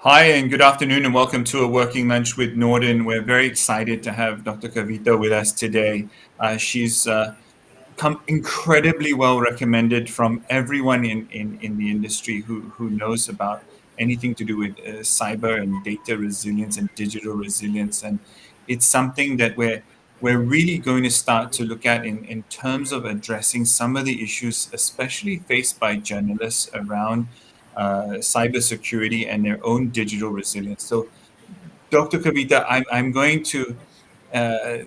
Hi, and good afternoon, and welcome to a working lunch with Nordin. We're very excited to have Dr. Kavitha with us today. She's come incredibly well recommended from everyone in the industry who knows about anything to do with cyber and data resilience and digital resilience. And it's something that we're really going to start to look at in terms of addressing some of the issues, especially faced by journalists around cybersecurity and their own digital resilience. So, Dr. Kavita, I'm going to uh,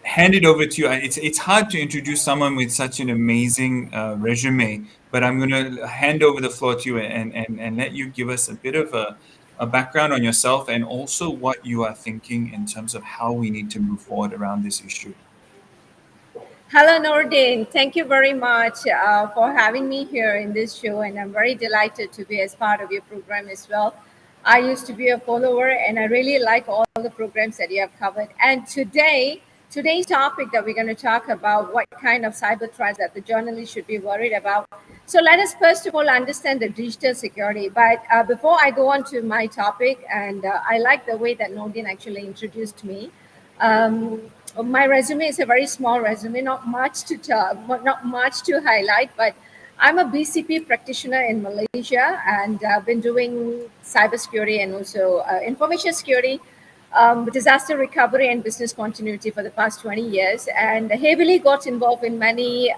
hand it over to you. It's hard to introduce someone with such an amazing resume, but I'm going to hand over the floor to you and let you give us a bit of a background on yourself and also what you are thinking in terms of how we need to move forward around this issue. Hello, Nordin. Thank you very much for having me here in this show, and I'm very delighted to be as part of your program as well. I used to be a follower, and I really like all the programs that you have covered. And today's topic that we're going to talk about what kind of cyber threats that the journalists should be worried about. So let us first of all understand the digital security. But before I go on to my topic, and I like the way that Nordin actually introduced me. Um, my resume is a very small resume, not much to talk, not much to highlight, but I'm a BCP practitioner in Malaysia, and I've been doing cybersecurity and also information security, disaster recovery and business continuity for the past 20 years, and heavily got involved in many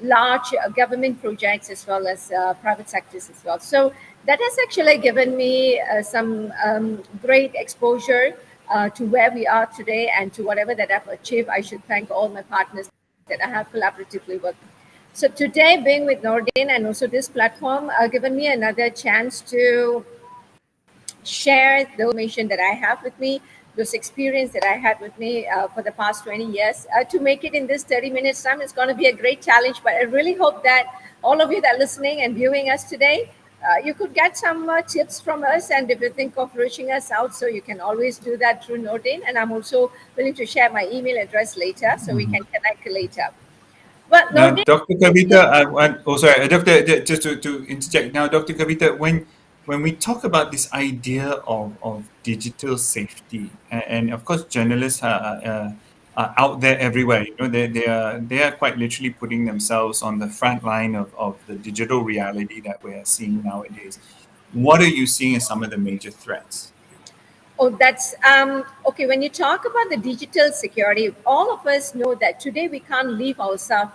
large government projects as well as private sectors as well. So that has actually given me some great exposure to where we are today and to whatever that I've achieved. I should thank all my partners that I have collaboratively worked. So today, being with Nordin and also this platform, given me another chance to share the information that I have with me, those experience that I had with me for the past 20 years. To make it in this 30 minutes time, it's going to be a great challenge, but I really hope that all of you that are listening and viewing us today, you could get some tips from us. And if you think of reaching us out, so you can always do that through Nordin. And I'm also willing to share my email address later so we can connect later. But Now, Nordin, Dr. Kavita, sorry, Doctor, just to interject. Now, Dr. Kavita, when we talk about this idea of digital safety, and of course, journalists are out there everywhere. You know, they are quite literally putting themselves on the front line of the digital reality that we are seeing nowadays. What are you seeing as some of the major threats? oh, that's okay. When you talk about the digital security, all of us know that today we can't leave ourselves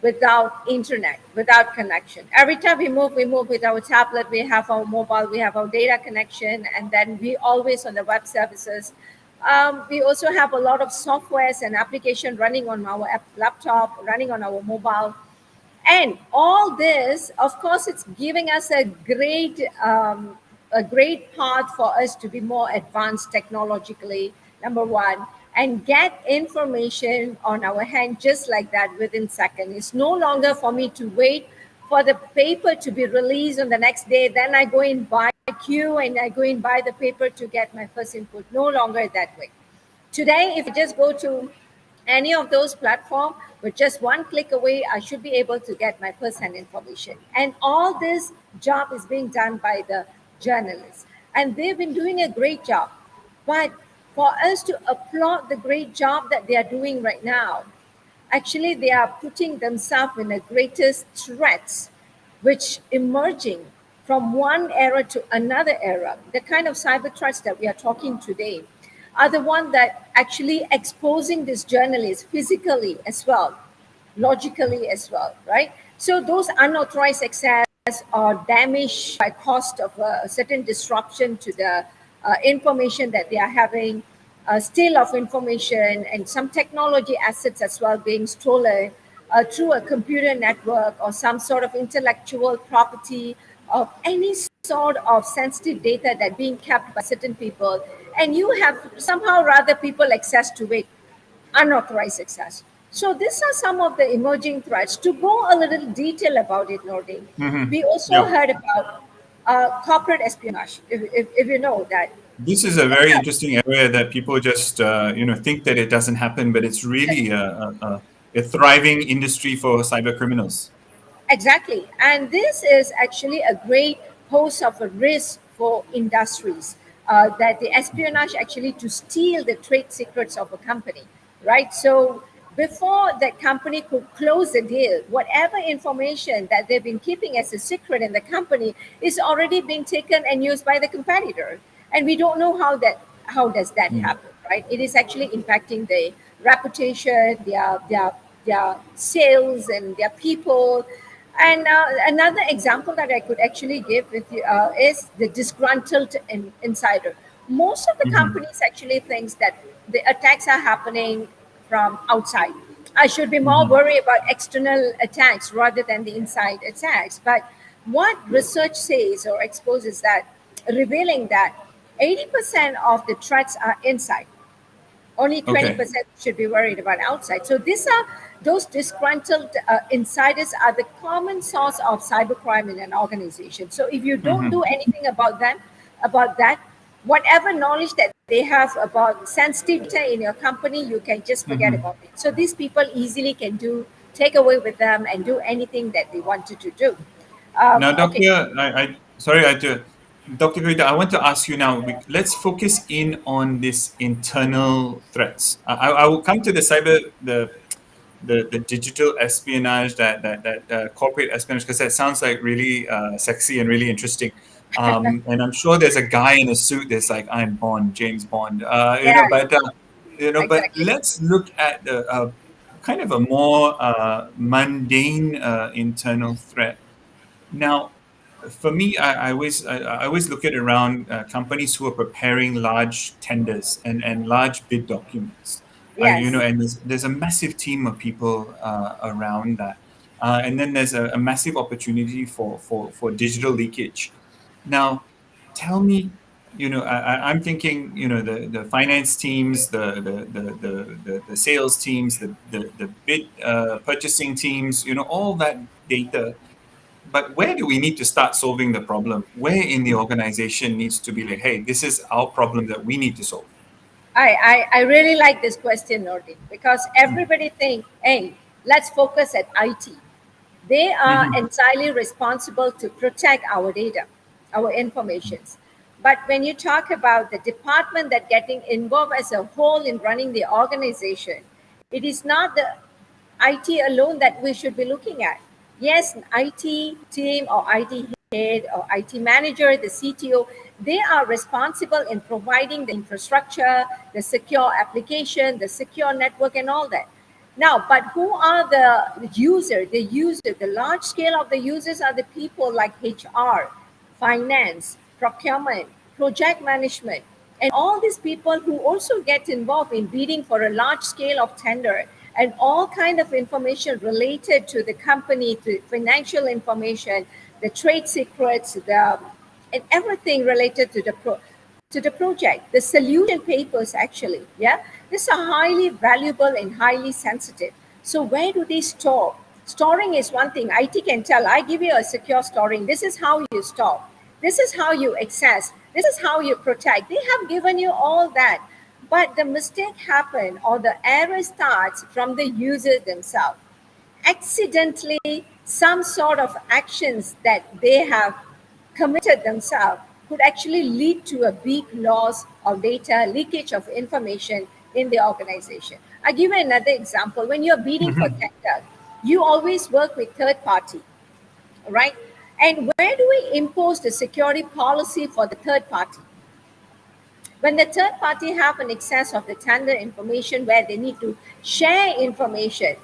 without internet, without connection. Every time we move with our tablet, we have our mobile, we have our data connection, and then we always on the web services. We also have a lot of softwares and application running on our laptop, running on our mobile. And all this, of course, it's giving us a great path for us to be more advanced technologically, number one, and get information on our hand just like that within seconds. It's no longer for me to wait for the paper to be released on the next day. Then I go and buy a queue and I go and buy the paper to get my first input. No longer that way. Today, if I just go to any of those platforms, with just one click away, I should be able to get my first-hand information. And all this job is being done by the journalists. And they've been doing a great job. But for us to applaud the great job that they are doing right now, actually they are putting themselves in the greatest threats, which emerging from one era to another era. The kind of cyber threats that we are talking today are the one that actually exposing these journalists physically as well, logically as well, right? So those unauthorized access or damage by cost of a certain disruption to the information that they are having, steal of information, and some technology assets as well being stolen through a computer network or some sort of intellectual property of any sort of sensitive data that being kept by certain people, and you have somehow rather people access to it, unauthorized access. So these are some of the emerging threats. To go a little detail about it, Nordin, Hmm. we also Yeah. heard about corporate espionage, if you know that. This is a very interesting area that people just think that it doesn't happen, but it's really a thriving industry for cyber criminals. Exactly. And this is actually a great pose of a risk for industries, that the espionage actually to steal the trade secrets of a company, right? So before that company could close the deal, whatever information that they've been keeping as a secret in the company is already being taken and used by the competitor, and we don't know how does that Mm. happen, right? It is actually impacting the reputation, their sales, and their people. And another example that I could actually give with you is the disgruntled insider. Most of the Mhm. companies actually thinks that the attacks are happening from outside. I should be more Mhm. worried about external attacks rather than the inside attacks. But what research says or exposes that, revealing that 80% of the threats are inside, only Okay. 20% should be worried about outside. So those disgruntled insiders are the common source of cybercrime in an organization. So if you don't do Mhm. anything about that, whatever knowledge that they have about sensitive data in your company, you can just forget Mhm. about it. So these people easily can take away with them and do anything that they wanted to do. Now, Okay. Doctor, sorry, Dr. Kavitha, I want to ask you now. Let's focus in on this internal threats. I will come to the the digital espionage, that corporate espionage, because that sounds like really sexy and really interesting. And I'm sure there's a guy in a suit that's like, I'm Bond, James Bond. Yeah, But exactly. let's look at the kind of a more mundane internal threat. Now, for me, I always look at around companies who are preparing large tenders and large bid documents. Yes. And there's a massive team of people around that, and then there's a massive opportunity for digital leakage. Now, tell me, I'm thinking, the finance teams, the sales teams, the bid purchasing teams, all that data, but where do we need to start solving the problem? Where in the organization needs to be like, hey, this is our problem that we need to solve? I really like this question, Nordin, because everybody think, hey, let's focus at IT. They are Mm-hmm. entirely responsible to protect our data, our informations. But when you talk about the department that getting involved as a whole in running the organization, it is not the IT alone that we should be looking at. Yes, IT team or IT head or IT manager, the CTO, they are responsible in providing the infrastructure, the secure application, the secure network, and all that. Now, but who are the user? The large scale of the users are the people like HR, finance, procurement, project management, and all these people who also get involved in bidding for a large scale of tender and all kind of information related to the company, to financial information, the trade secrets, the and everything related to the project, the solution papers actually, yeah, these are highly valuable and highly sensitive. So where do they store? Storing is one thing. IT can tell, I give you a secure storing. This is how you store. This is how you access. This is how you protect. They have given you all that. But the mistake happen or the error starts from the users themselves. Accidentally, some sort of actions that they have committed themselves could actually lead to a big loss of data, leakage of information in the organization. I'll give you another example. When you're bidding for Mm-hmm. tender, you always work with third party, right? And where do we impose the security policy for the third party? When the third party have an excess of the tender information where they need to share information,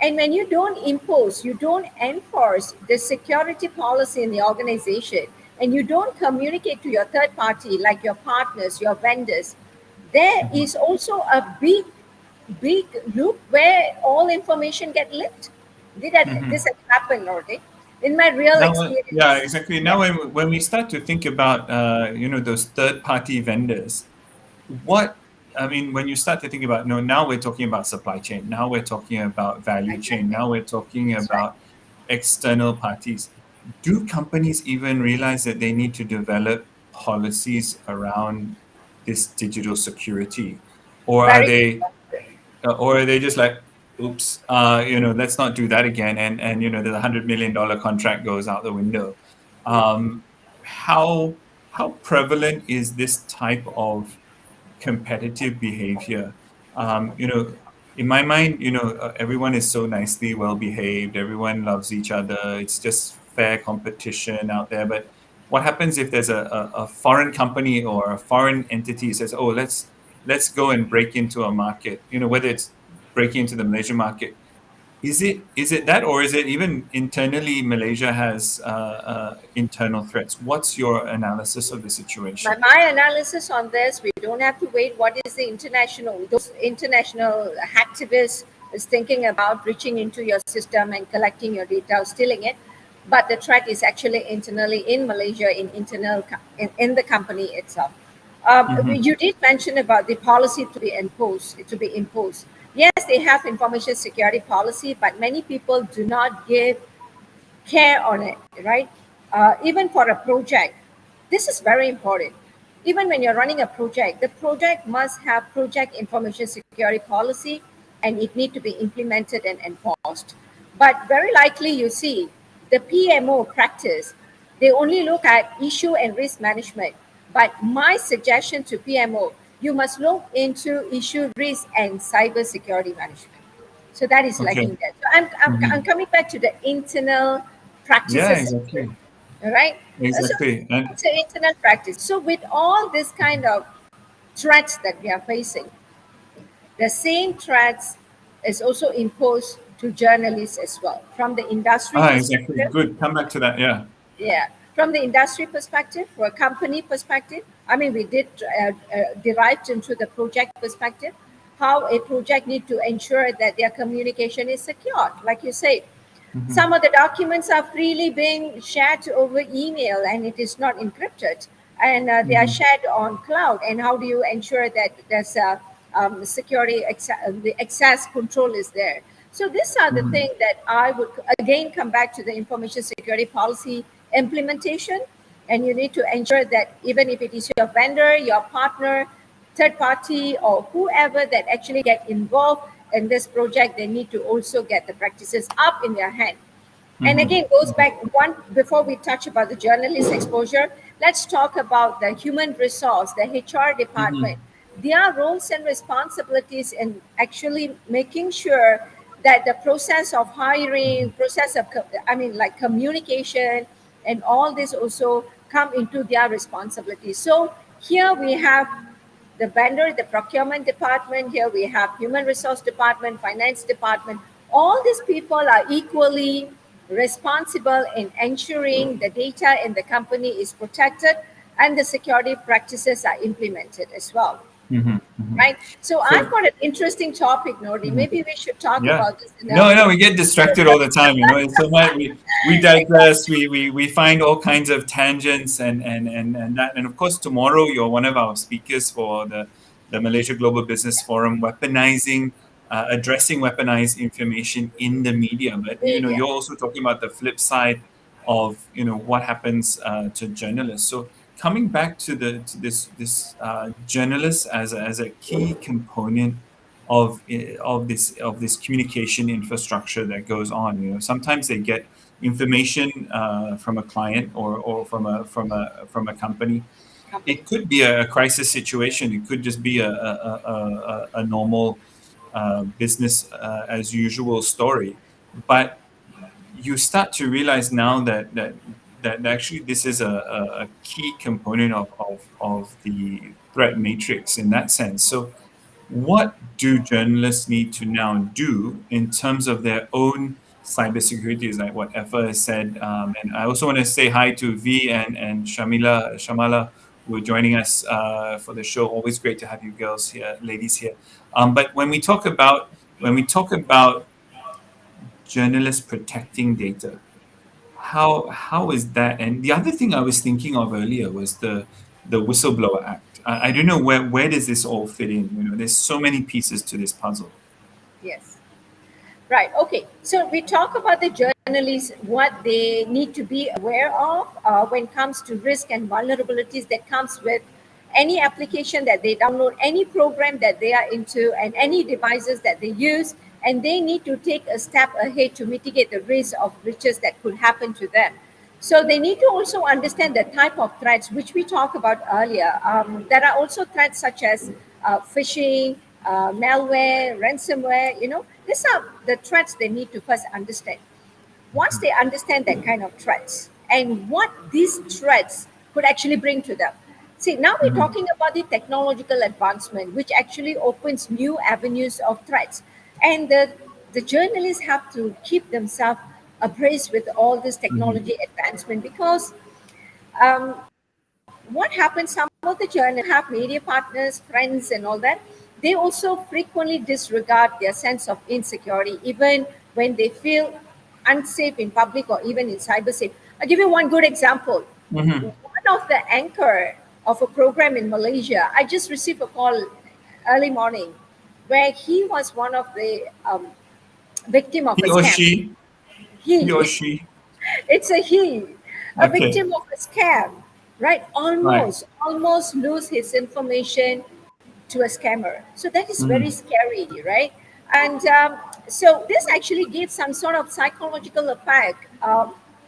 and when you don't impose, you don't enforce the security policy in the organization, and you don't communicate to your third party like your partners, your vendors, there Mm-hmm. is also a big loop where all information get leaked. This Mm-hmm. has happened, Nordic, in my real Now, yeah, experience. exactly. Yeah, Now, when we start to think about, those third-party vendors, what I mean, when you start to think about, no, now we're talking about supply chain. Now we're talking about value chain. exactly. Now we're talking That's right. about external parties. Do companies even realize that they need to develop policies around this digital security, or are Very good they question. just like, oops, let's not do that again, and the $100 million contract goes out the window. Mm. How how prevalent is this type of competitive behavior? You know, in my mind, everyone is so nicely well behaved. Everyone loves each other. It's just fair competition out there. But what happens if there's a foreign company or a foreign entity says, "Oh, let's go and break into a market." Whether it's breaking into the Malaysian market, is it that, or is it even internally Malaysia has internal threats? What's your analysis of the situation? My analysis on this, we don't have to wait. What is the those international hacktivists is thinking about reaching into your system and collecting your data, stealing it. But the threat is actually internally in Malaysia, in the company itself. Hmm. You did mention about the policy to be imposed. Yes, they have information security policy, but many people do not give care on it, right? Even for a project, this is very important. Even when you're running a project, the project must have project information security policy, and it need to be implemented and enforced. But very likely you see the PMO practice, they only look at issue and risk management. But my suggestion to PMO, you must look into issue risk and cyber security management. So that is Okay. lacking there. So I'm Hmm. coming back to the internal Yeah, practices, exactly. all right? So Exactly. And it's an internal practice. So with all this kind of threats that we are facing, the same threats is also imposed to journalists as well. From the industry exactly. perspective, Good. Come back to that. Yeah. yeah, from the industry perspective, or company perspective, I mean, we did derived into the project perspective, how a project need to ensure that their communication is secure. Like you say, some Hmm. of the documents are freely being shared over email and it is not encrypted, and they are Hmm. shared on cloud. And how do you ensure that there's a the access control is there? So these are the Hmm. things that I would again come back to the information security policy implementation. And you need to ensure that even if it is your vendor, your partner, third party, or whoever that actually get involved in this project, they need to also get the practices up in their hand. And Hmm. again, goes back one before we touch about the journalist exposure. Let's talk about the human resource, the HR department, Hmm. their roles and responsibilities in actually making sure that the process of hiring, process of I mean like communication, and all this also come into their responsibilities. So here we have the vendor, the procurement department. Here we have human resource department, finance department. All these people are equally responsible in ensuring the data in the company is protected and the security practices are implemented as well, Hmm. Hmm. right? So I've So, got an interesting topic, Nordin. mhm. Maybe we should talk Yeah. about this in No, a no, we get distracted all the time. It's so much we digress. We find all kinds of tangents and that. And of course, tomorrow you're one of our speakers for the Malaysia Global Business Forum, weaponizing, addressing weaponized information in the media. But media. you're also talking about the flip side of what happens to journalists. So coming back to the to this journalists as a key component of this communication infrastructure that goes on. Sometimes they get information from a client or from a company. Company. It could be a crisis situation. It could just be a normal business as usual story. But you start to realize now that actually this is a key component of the threat matrix in that sense. So what do journalists need to now do in terms of their own cybersecurity? Is like what Effa has said. And I also want to say hi to V and Shamala, who are joining us for the show. Always great to have you girls here, ladies here. But when we talk about journalists protecting data, how is that? And the other thing I was thinking of earlier was the Whistleblower Act. I don't know where does this all fit in. There's so many pieces to this puzzle. Yes. Right. Okay. So we talk about the journalists, what they need to be aware of when it comes to risk and vulnerabilities that comes with any application that they download, any program that they are into, and any devices that they use, and they need to take a step ahead to mitigate the risk of breaches that could happen to them. So they need to also understand the type of threats which we talked about earlier. There are also threats such as phishing, malware, ransomware. These are the threats they need to first understand. Once they understand that kind of threats and what these threats could actually bring to them. See, now we're Mhm. talking about the technological advancement, which actually opens new avenues of threats. And the journalists have to keep themselves abreast with all this Mhm. technology advancement because um, what happens, some of the journalists have media partners, friends, and all that. They also frequently disregard their sense of insecurity, even when they feel unsafe in public or even in cyberspace. I'll give you one good example. Mhm. One of the anchor of a program in Malaysia, I just received a call early morning where he was one of the victim of a He or scam. she? He or He, she? it's a Okay. victim of a scam, right? Right. Almost lose his information to a scammer. So that is very Mhm. scary, right? And so this actually gives some sort of psychological effect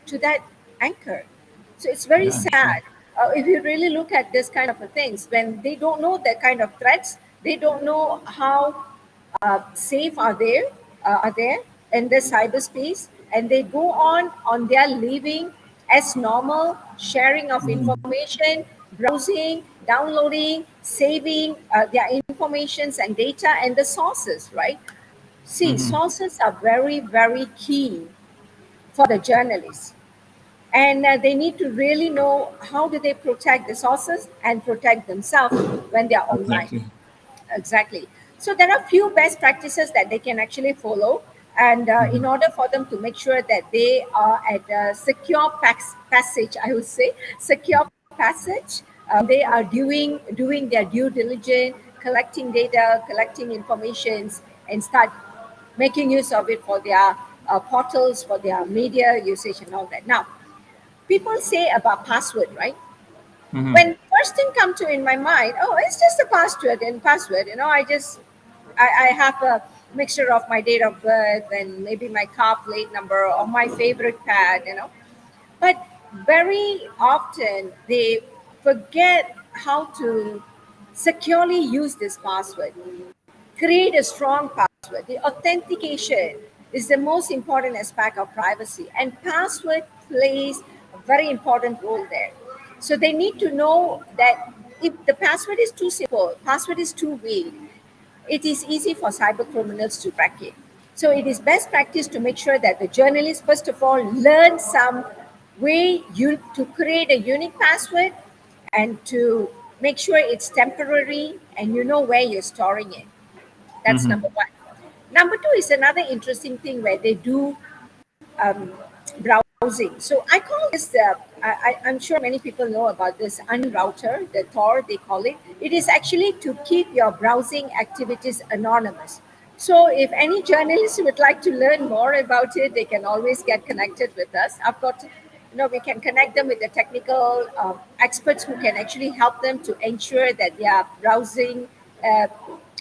to that anchor. So it's very Yeah, sure. sad. If you really look at this kind of a things, when they don't know that kind of threats, they don't know how safe are there in the cyberspace, and they go on their living as normal, sharing of Mhm. information, browsing, downloading, saving their informations and data and the sources, right? See, Mhm. sources are very, very key for the journalists, and they need to really know how do they protect the sources and protect themselves when they are online. Exactly. Exactly. So there are few best practices that they can actually follow, and in Mhm. order for them to make sure that they are at a secure passage, I would say secure passage. They are doing their due diligence, collecting data, collecting informations, and start making use of it for their portals, for their media usage, and all that. Now, people say about password, right? Mhm. When first thing come to in my mind, oh, it's just a password. I have a mixture of my date of birth and maybe my car plate number or my favorite pad. But very often they forget how to securely use this password. Create a strong password. The authentication is the most important aspect of privacy, and password plays a very important role there. So they need to know that if the password is too simple, password is too vague, it is easy for cyber criminals to crack it. So it is best practice to make sure that the journalist, first of all, learn some way to create a unique password and to make sure it's temporary and you know where you're storing it. That's Mhm. number one. Number two is another interesting thing where they do um, browsing. So I call this I'm sure many people know about this onion router, the Tor they call it. It is actually to keep your browsing activities anonymous. So if any journalists would like to learn more about it, they can always get connected with us. I've got, we can connect them with the technical experts who can actually help them to ensure that their browsing uh,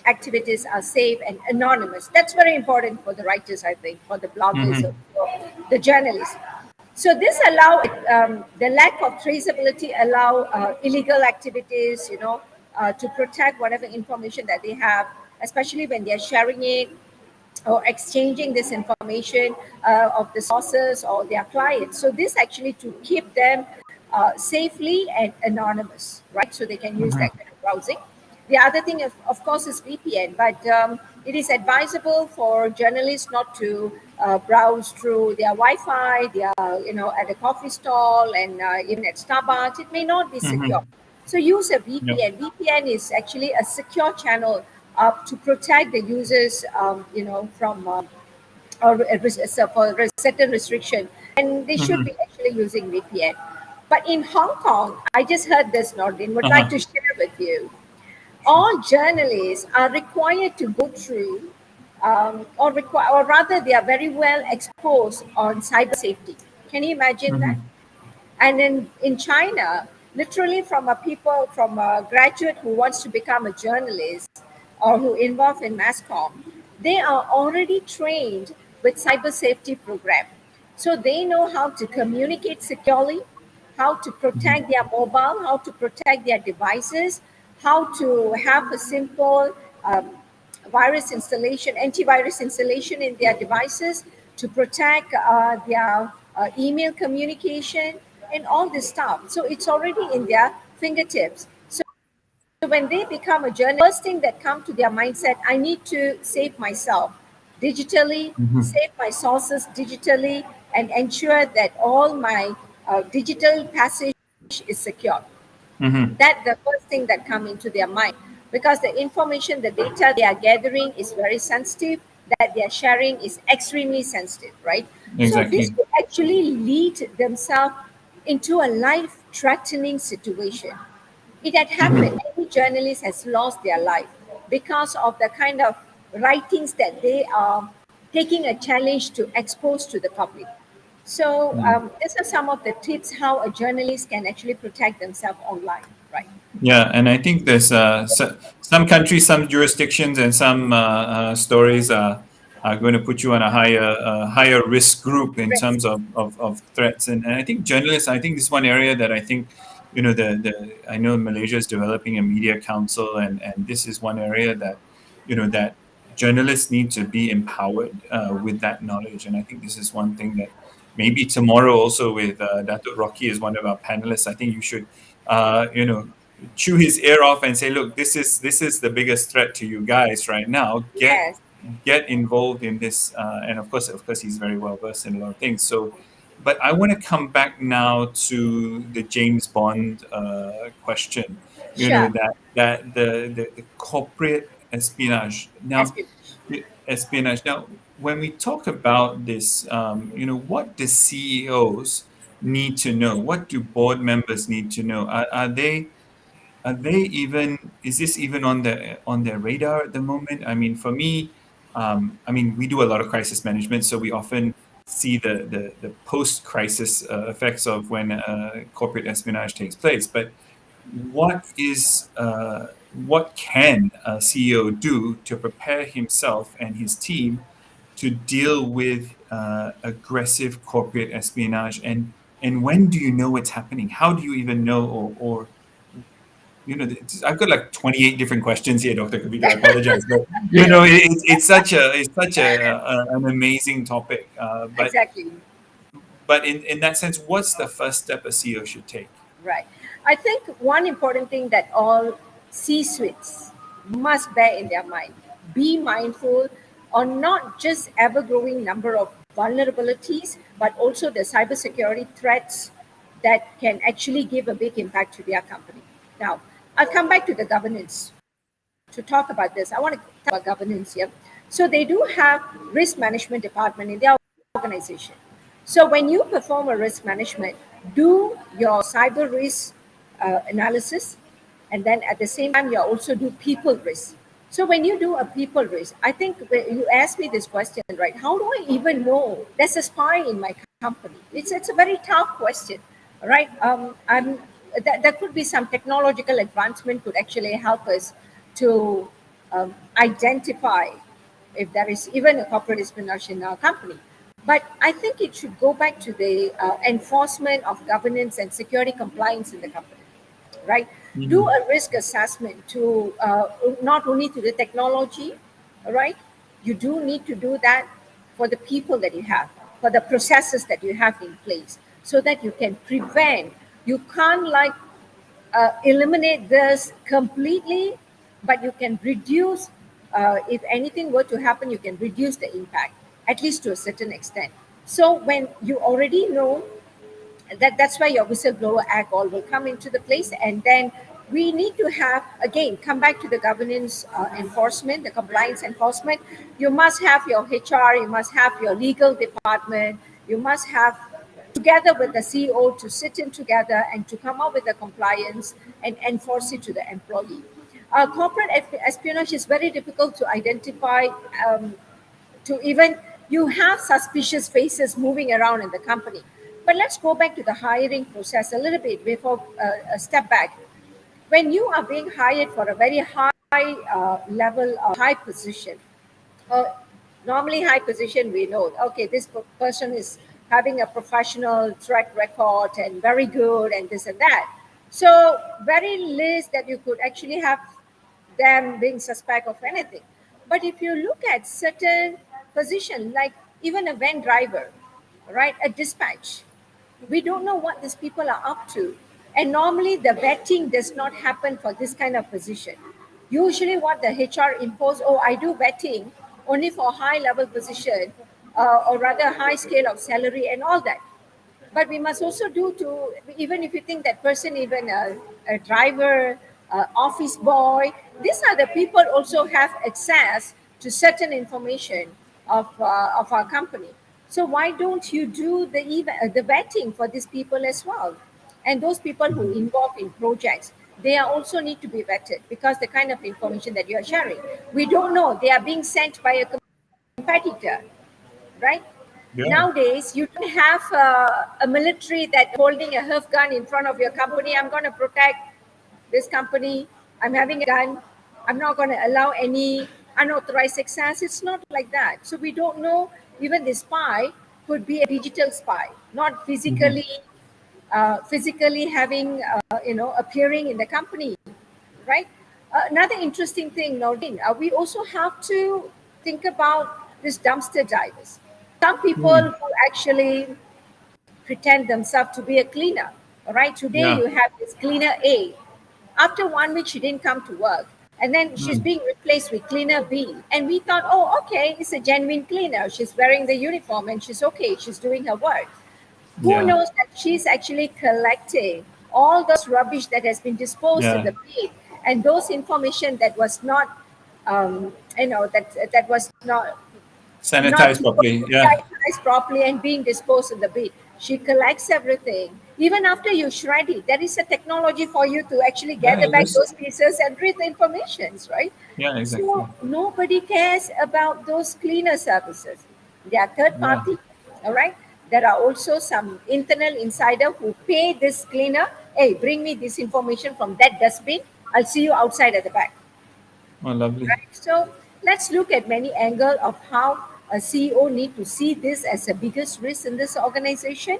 activities are safe and anonymous. That's very important for the writers, I think, for the bloggers, or Mhm. for the journalists. So this allow the lack of traceability allow illegal activities, to protect whatever information that they have, especially when they're sharing it or exchanging this information of the sources or their clients. So this actually to keep them safely and anonymous, right? So they can use Mhm. that kind of browsing. The other thing, of course, is VPN, but it is advisable for journalists not to browse through their Wi-Fi, their, at a coffee stall and even at Starbucks. It may not be secure. Mhm. So use a Yep. VPN. VPN is actually a secure channel to protect the users, from so for certain restriction, and they should Mhm. be actually using VPN. But in Hong Kong, I just heard this, Nordin, would like Uh-huh. to share with you. Sure. All journalists are required to go through, or rather, they are very well exposed on cyber safety. Can you imagine that? Mhm. And in China, literally from a graduate who wants to become a journalist or who involved in mass comm, they are already trained with cyber safety program. So they know how to communicate securely, how to Mhm. protect their mobile, how to protect their devices, how to have a simple virus installation, antivirus installation in their devices to protect their email communication and all this stuff. So it's already in their fingertips. So when they become a journalist, first thing that come to their mindset, I need to save myself digitally, Mhm. save my sources digitally, and ensure that all my digital passage is secure. Mhm. That the first thing that come into their mind, because the information, the data they are gathering is very sensitive, that they are sharing is extremely sensitive, right? So this Exactly. could actually lead themselves into a life threatening situation. It had happened. Mhm. Many journalists has lost their life because of the kind of writings that they are taking a challenge to expose to the public. So Mm. these are some of the tips how a journalist can actually protect themselves online, right? Yeah, and I think there's some countries, some jurisdictions, and some stories are going to put you on a higher risk group in Risk. terms of threats. And I think journalists, I think this is one area that I think, the I know Malaysia is developing a media council, and this is one area that, that journalists need to be empowered with that knowledge. And I think this is one thing that maybe tomorrow also with Datuk Rocky as one of our panelists, I think you should, chew his ear off and say, look, this is the biggest threat to you guys right now. Yes, Get involved in this, and of course he's very well versed in a lot of things. So, but I want to come back now to the James Bond question. sure. The corporate espionage now. Espionage. Espionage. Now, when we talk about this, what do CEOs need to know? What do board members need to know? Are they even, is this even on their radar at the moment? I mean, for me, we do a lot of crisis management, so we often see the post-crisis effects of when corporate espionage takes place. But what can a CEO do to prepare himself and his team to deal with aggressive corporate espionage? And when do you know it's happening? How do you even know, or I've got like 28 different questions here, Dr. Kavita. I apologize, but it's such an amazing topic. Exactly. But in that sense, what's the first step a CEO should take? Right. I think one important thing that all C-suites must bear in their mind, be mindful on not just ever-growing number of vulnerabilities, but also the cybersecurity threats that can actually give a big impact to their company. Now, I'll come back to the governance to talk about this. I want to talk about governance here. So they do have risk management department in their organization. So when you perform a risk management, do your cyber risk analysis, and then at the same time you also do people risk. So when you do a people risk, I think when you asked me this question, right? How do I even know there's a spy in my company? It's a very tough question, right? There could be some technological advancement could actually help us to identify if there is even a corporate espionage in our company. But I think it should go back to the enforcement of governance and security compliance in the company, right? Do Mhm. a risk assessment to not only to the technology, right? You do need to do that for the people that you have, for the processes that you have in place, so that you can prevent. You can't like eliminate this completely, but you can reduce, if anything were to happen, you can reduce the impact, at least to a certain extent. So when you already know that's why your whistleblower act all will come into the place, and then we need to have again come back to the governance enforcement, the compliance enforcement. You must have your HR, you must have your legal department, you must have together with the CEO to sit in together and to come up with the compliance and enforce it to the employee. Corporate espionage is very difficult to identify, to even you have suspicious faces moving around in the company. But let's go back to the hiring process a little bit before a step back. When you are being hired for a very high level or high position, uh, normally high position we know, okay, this person is having a professional track record and very good and this and that. So very least that you could actually have them being suspect of anything. But if you look at certain position, like even a van driver, right, a dispatch, we don't know what these people are up to. And normally the vetting does not happen for this kind of position. Usually what the HR impose, oh, I do vetting only for high level position, or rather high scale of salary and all that. But we must also do to, even if you think that person, even a driver, office boy, these are the people also have access to certain information of our company. So why don't you do the vetting for these people as well? And those people who Mhm. involve in projects, they are also need to be vetted, because the kind of information that you are sharing, we don't know, they are being sent by a competitor, right? Yeah. Nowadays, you don't have a military that holding a Herf gun in front of your company. I'm going to protect this company. I'm having a gun. I'm not going to allow any unauthorized access. It's not like that. So we don't know. Even the spy could be a digital spy, not Mhm. physically having appearing in the company, right? Another interesting thing, Nordin, we also have to think about these dumpster divers. Some people Mm. who actually pretend themselves to be a cleaner. All right, today Yeah. you have this cleaner A. After 1 week, she didn't come to work. And then she's Mm. being replaced with cleaner B. And we thought, oh, okay, it's a genuine cleaner. She's wearing the uniform and she's okay. She's doing her work. Who Yeah. knows that she's actually collecting all those rubbish that has been disposed in Yeah. the bin, and those information that was not, that was not Sanitize properly. Yeah. sanitized properly and being disposed in the bin. She collects everything. Even after you shred it, there is a technology for you to actually gather Yeah. back This. those pieces and read the informations, right? Yeah. So Exactly. nobody cares about those cleaner services. They are third Yeah. party, all right? There are also some internal insider who pay this cleaner, hey, bring me this information from that dustbin. I'll see you outside at the back. Oh, lovely. Right? So let's look at many angle of how a CEO need to see this as the biggest risk in this organization.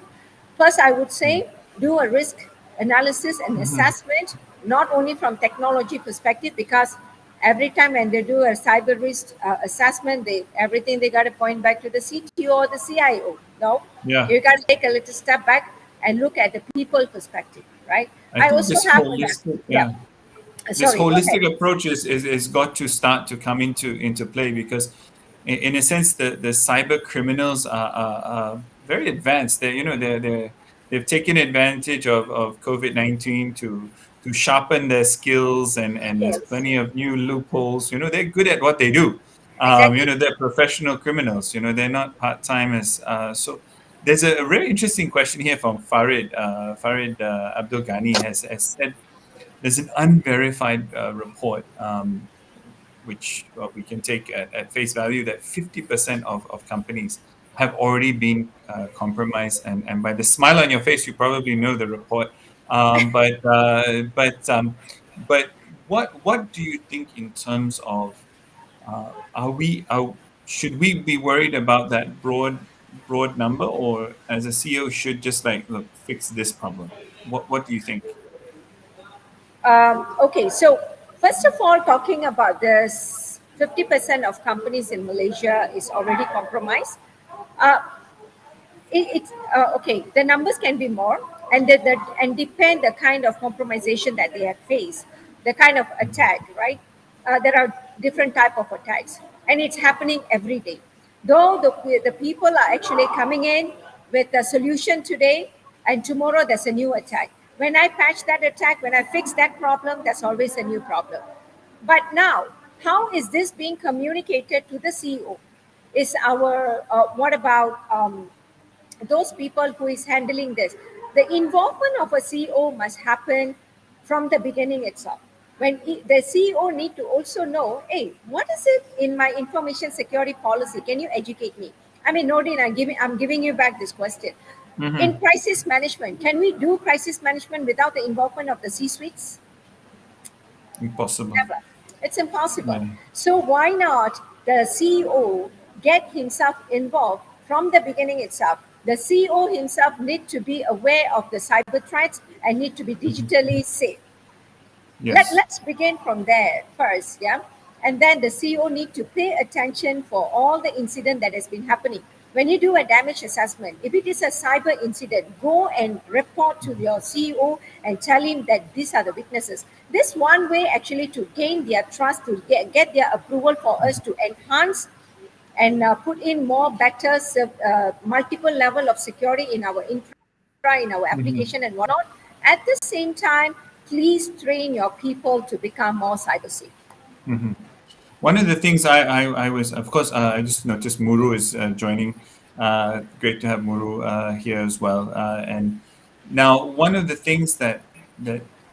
First, I would say do a risk analysis and Mm-hmm. assessment, not only from technology perspective, because every time when they do a cyber risk assessment, they everything they got to point back to the CTO or the CIO. No, Yeah. you got to take a little step back and look at the people perspective, right? I I think also this have holistic. yeah. Yeah. This Sorry, go ahead. holistic approach is got to start to come into play because in a sense the cyber criminals are very advanced. They've taken advantage of COVID-19 to sharpen their skills, and there's Yes, plenty of new loopholes. They're good at what they do. exactly. They're professional criminals. They're not part-timers. So there's a very interesting question here from Farid. Farid Abdul Ghani has said there's an unverified report, which we can take at face value, that 50% of companies have already been compromised. And by the smile on your face, you probably know the report. But what do you think in terms of should we be worried about that broad number, or as a CEO should just like look fix this problem? What do you think? Okay, so first of all, talking about this, 50% of companies in Malaysia is already compromised. Uh, it's okay. The numbers can be more, and and depend the kind of compromisation that they have faced, the kind of attack, right? There are different type of attacks, and it's happening every day. Though the people are actually coming in with a solution today, and tomorrow there's a new attack. When I patch that attack, when I fix that problem, there's always a new problem. But now, how is this being communicated to the CEO? Is our what about those people who is handling this? The involvement of a CEO must happen from the beginning itself. The CEO need to also know, hey, what is it in my information security policy? Can you educate me? I mean, Nordin, I'm giving you back this question. In Hmm. crisis management, can we do crisis management without the involvement of the C-suites? Impossible. Never. It's impossible. Yeah. So why not the CEO get himself involved from the beginning itself? the CEO himself need to be aware of the cyber threats and need to be Mhm. digitally safe. Yes. Let's begin from there first, yeah, and then the CEO need to pay attention for all the incident that has been happening. When you do a damage assessment, if it is a cyber incident, go and report to your CEO and tell him that these are the weaknesses. This one way actually to gain their trust, to get their approval for us to enhance and put in more better multiple level of security in our infra, in our Mhm. application and whatnot. At the same time, please train your people to become more cyber safe. Mhm. One of the things I was, of course, I just noticed Muru is joining. Great to have Muru here as well. And now, one of the things that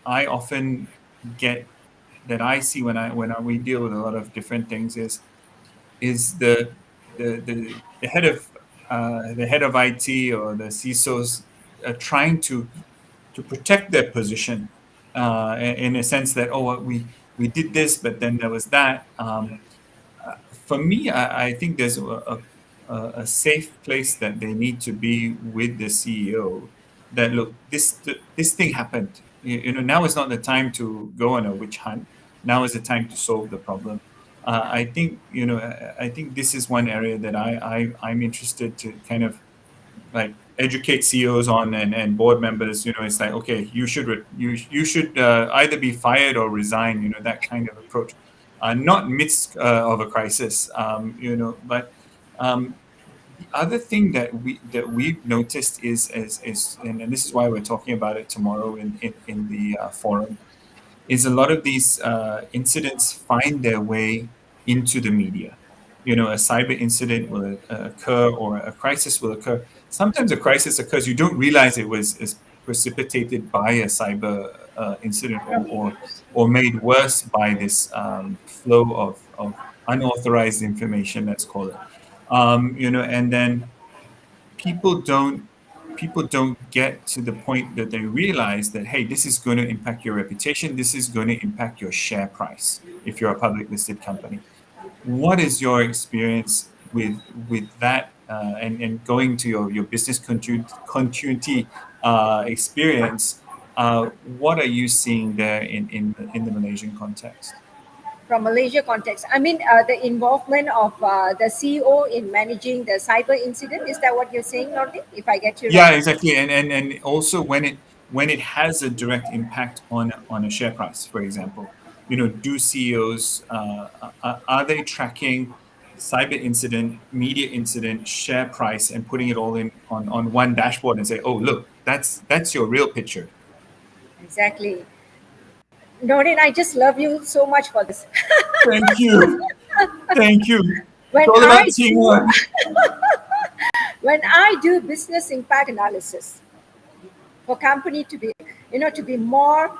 I often get, that I see we deal with a lot of different things, is the head of IT or the CISOs trying to protect their position in a sense that, oh, well, we did this, but then there was that. For me, I think there's a safe place that they need to be with the CEO. That, look, this thing happened. Now is not the time to go on a witch hunt. Now is the time to solve the problem. I think I think this is one area that I'm interested to kind of like educate CEOs on, and board members. It's like, okay, you should either be fired or resign. That kind of approach, not midst of a crisis. But um, the other thing that we've noticed is and this is why we're talking about it tomorrow in the forum, is a lot of these incidents find their way into the media. A cyber incident will occur, or a crisis will occur. Sometimes a crisis occurs, you don't realize it was is precipitated by a cyber incident, or made worse by this flow of unauthorized information, let's call it. And then people don't people don't get to the point that they realize that, hey, this is going to impact your reputation, this is going to impact your share price if you're a public listed company. What is your experience with that, and going to your business continuity experience? What are you seeing there in the Malaysian context? From Malaysia context, I mean, the involvement of the CEO in managing the cyber incident. Is that what you're saying, Nordin? If I get you Yeah, right? exactly. And also when it has a direct impact on a share price, for example. Do CEOs, are they tracking cyber incident, media incident, share price, and putting it all in on one dashboard and say, oh, look, that's your real picture. Exactly. Nordin, I just love you so much for this. Thank you. Thank you. It's when all I about do teamwork. when I do business impact analysis for company to be, to be more,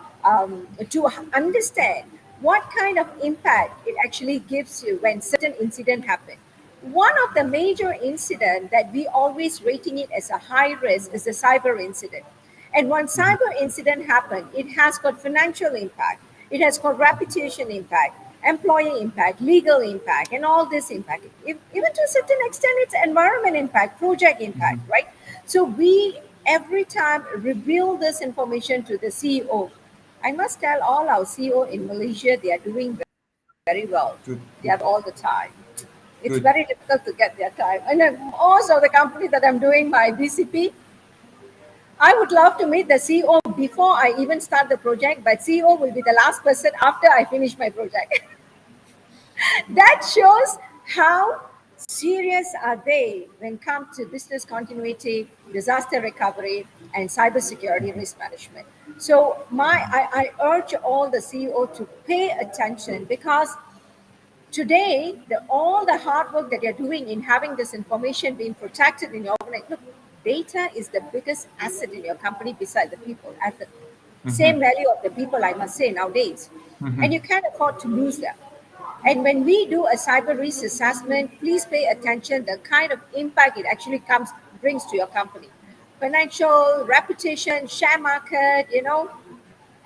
to understand what kind of impact it actually gives you when certain incident happen. One of the major incident that we always rating it as a high risk is the cyber incident. And when Mhm, cyber incident happen, it has got financial impact, it has got reputation impact, employee impact, legal impact, and all this impact. Even to a certain extent, it's environment impact, project impact, mhm. right? So we every time reveal this information to the CEO. I must tell all our CEO in Malaysia, they are doing very well. Good, They good, have all the time. It's good. very difficult to get their time. And then most of the company that I'm doing my BCP, I would love to meet the CEO before I even start the project, but CEO will be the last person after I finish my project. That shows how serious are they when it comes to business continuity, disaster recovery, and cybersecurity risk management. So I urge all the CEO to pay attention, because today all the hard work that you're doing in having this information being protected in your organization. Look, data is the biggest asset in your company beside the people, at the same Mhm, value of the people, I must say, nowadays. And you mhm, can't afford to lose them. And when we do a cyber risk assessment, please pay attention the kind of impact it actually brings to your company. Financial, reputation, share market,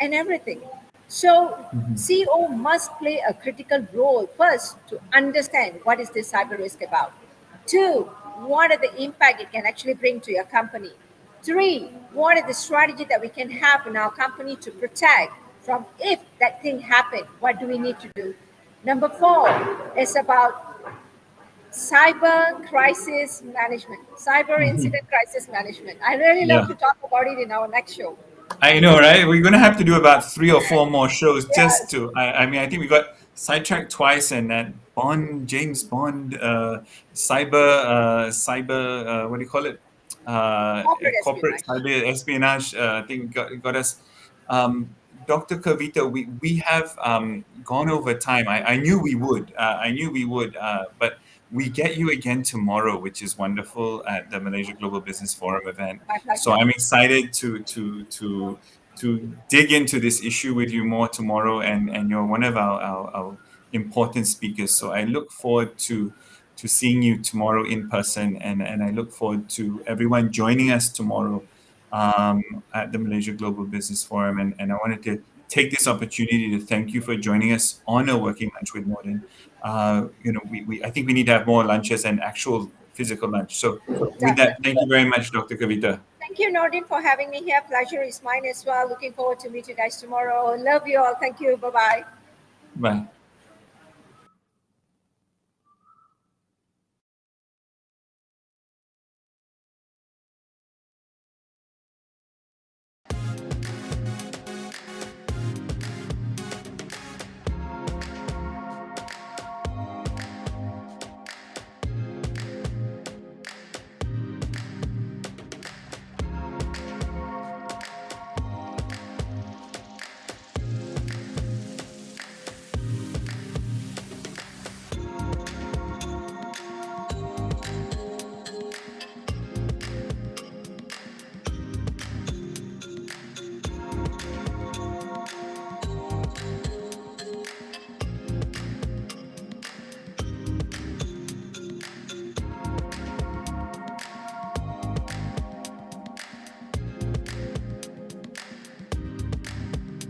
and everything. So mhm, CEO must play a critical role first to understand what is this cyber risk about. Two, what are the impact it can actually bring to your company. Three, what is the strategy that we can have in our company to protect from if that thing happened, what do we need to do? Number four is about cyber crisis management, cyber Mhm. incident crisis management. I really love Yeah. to talk about it in our next show. I know, right? We're gonna have to do about 3 or 4 more shows just Yes, to. I mean, I think we got sidetracked twice, and that James Bond, cyber, what do you call it? corporate Corporate espionage. cyber espionage. I think got us. Um, Dr. Kavita, we have gone over time. I knew we would. I knew we would. But we get you again tomorrow, which is wonderful at the Malaysia Global Business Forum event. My So pleasure. I'm excited to dig into this issue with you more tomorrow, and you're one of our important speakers. So I look forward to seeing you tomorrow in person, and I look forward to everyone joining us tomorrow um, at the Malaysia Global Business Forum. And I wanted to take this opportunity to thank you for joining us on a working lunch with Nordin. I think we need to have more lunches and actual physical lunch. So with that, thank you Definitely. very much, Dr. Kavita. Thank you, Nordin, for having me here. Pleasure is mine as well. Looking forward to meet you guys tomorrow. Love you all. Thank you. Bye bye. Bye.